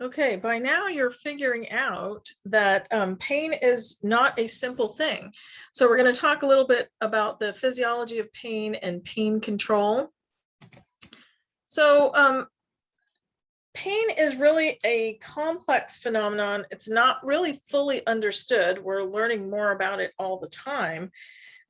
Okay, by now you're figuring out that pain is not a simple thing. So we're going to talk a little bit about the physiology of pain and pain control. So pain is really a complex phenomenon. It's not really fully understood. We're learning more about it all the time.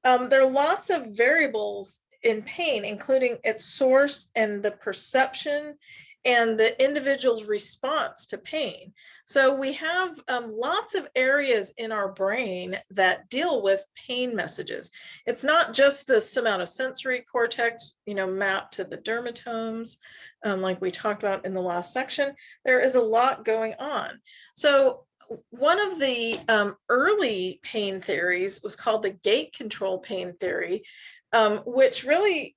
There are lots of variables in pain, including its source and the perception and the individual's response to pain. So we have lots of areas in our brain that deal with pain messages. It's not just the somatosensory cortex, mapped to the dermatomes, like we talked about in the last section. There is a lot going on. So one of the early pain theories was called the gait control pain theory, which really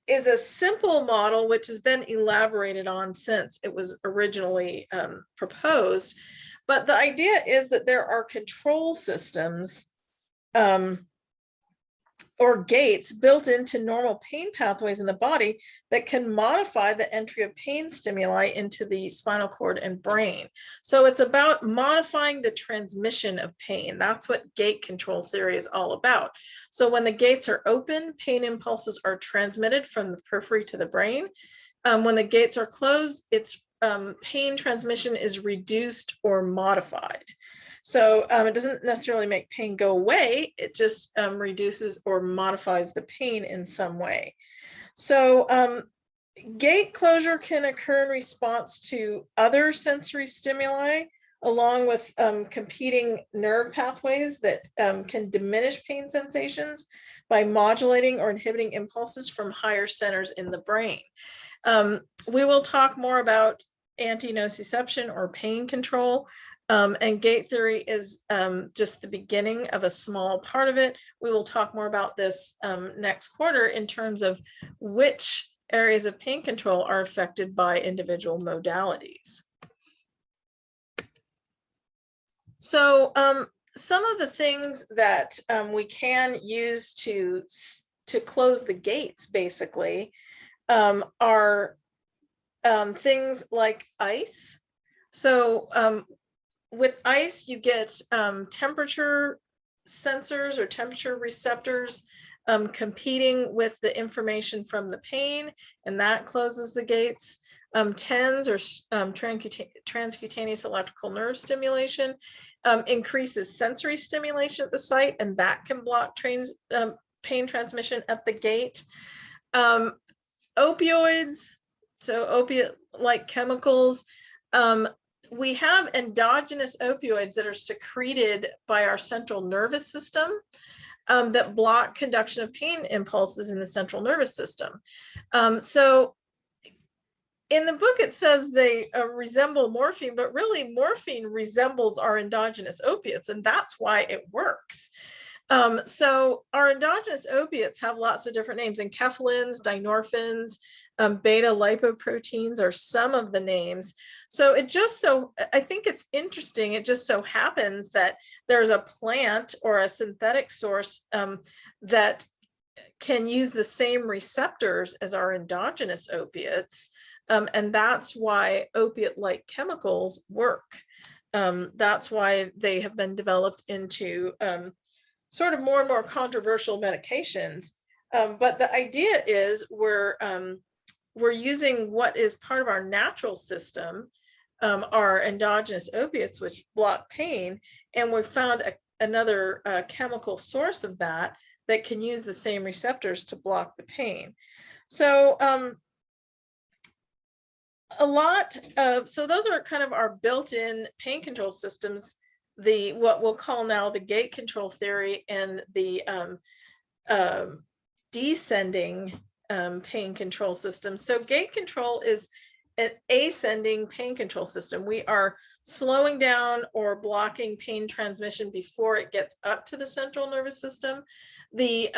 is a simple model which has been elaborated on since it was originally proposed. But the idea is that there are control systems or gates built into normal pain pathways in the body that can modify the entry of pain stimuli into the spinal cord and brain. So it's about modifying the transmission of pain. That's what gait control theory is all about. So when the gates are open, pain impulses are transmitted from the periphery to the brain. When the gates are closed, its pain transmission is reduced or modified. So it doesn't necessarily make pain go away, it just reduces or modifies the pain in some way. So gate closure can occur in response to other sensory stimuli, along with competing nerve pathways that can diminish pain sensations by modulating or inhibiting impulses from higher centers in the brain. We will talk more about anti-nociception or pain control. And gate theory is just the beginning of a small part of it. We will talk more about this next quarter in terms of which areas of pain control are affected by individual modalities. So some of the things that we can use to close the gates, basically, are things like ice. So with ice, you get temperature sensors or temperature receptors competing with the information from the pain, and that closes the gates. TENS, or transcutaneous electrical nerve stimulation, increases sensory stimulation at the site, and that can block pain transmission at the gate. Opioids, so opiate-like chemicals, we have endogenous opioids that are secreted by our central nervous system that block conduction of pain impulses in the central nervous system. So in the book, it says they resemble morphine, but really morphine resembles our endogenous opiates, and that's why it works. So our endogenous opiates have lots of different names, enkephalins, dynorphins, beta lipoproteins are some of the names. So I think it's interesting, it just so happens that there's a plant or a synthetic source that can use the same receptors as our endogenous opiates, and that's why opiate-like chemicals work. That's why they have been developed into sort of more and more controversial medications. But the idea is we're using what is part of our natural system, our endogenous opiates, which block pain, and we found another chemical source of that can use the same receptors to block the pain. So so those are kind of our built-in pain control systems, what we'll call now the gate control theory, and the descending pain control system. So gate control is an ascending pain control system. We are slowing down or blocking pain transmission before it gets up to the central nervous system. The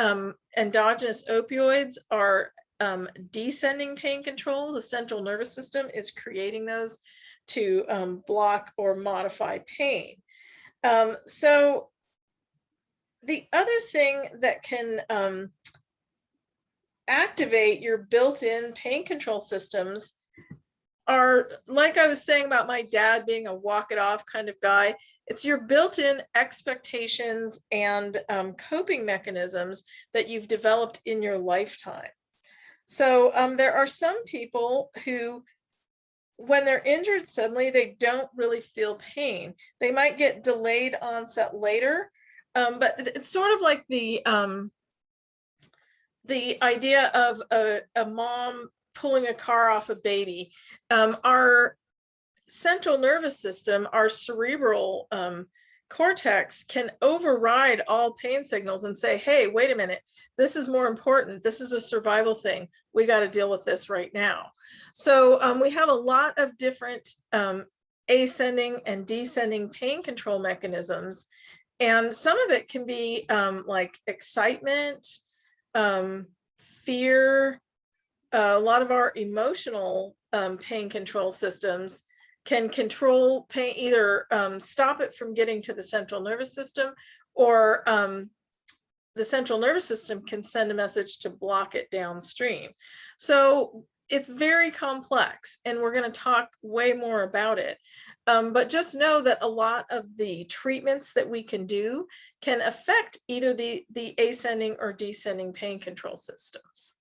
endogenous opioids are descending pain control. The central nervous system is creating those to block or modify pain. So the other thing that can activate your built-in pain control systems are, like I was saying about my dad being a walk it off kind of guy, it's your built-in expectations and coping mechanisms that you've developed in your lifetime. So there are some people who, when they're injured suddenly, they don't really feel pain. They might get delayed onset later, but it's sort of like the idea of a mom pulling a car off a baby. Our central nervous system, our cerebral cortex, can override all pain signals and say, hey, wait a minute, this is more important. This is a survival thing. We got to deal with this right now. So we have a lot of different ascending and descending pain control mechanisms. And some of it can be like excitement, fear. A lot of our emotional pain control systems can control pain, either stop it from getting to the central nervous system, or the central nervous system can send a message to block it downstream. So it's very complex, and we're going to talk way more about it. But just know that a lot of the treatments that we can do can affect either the ascending or descending pain control systems.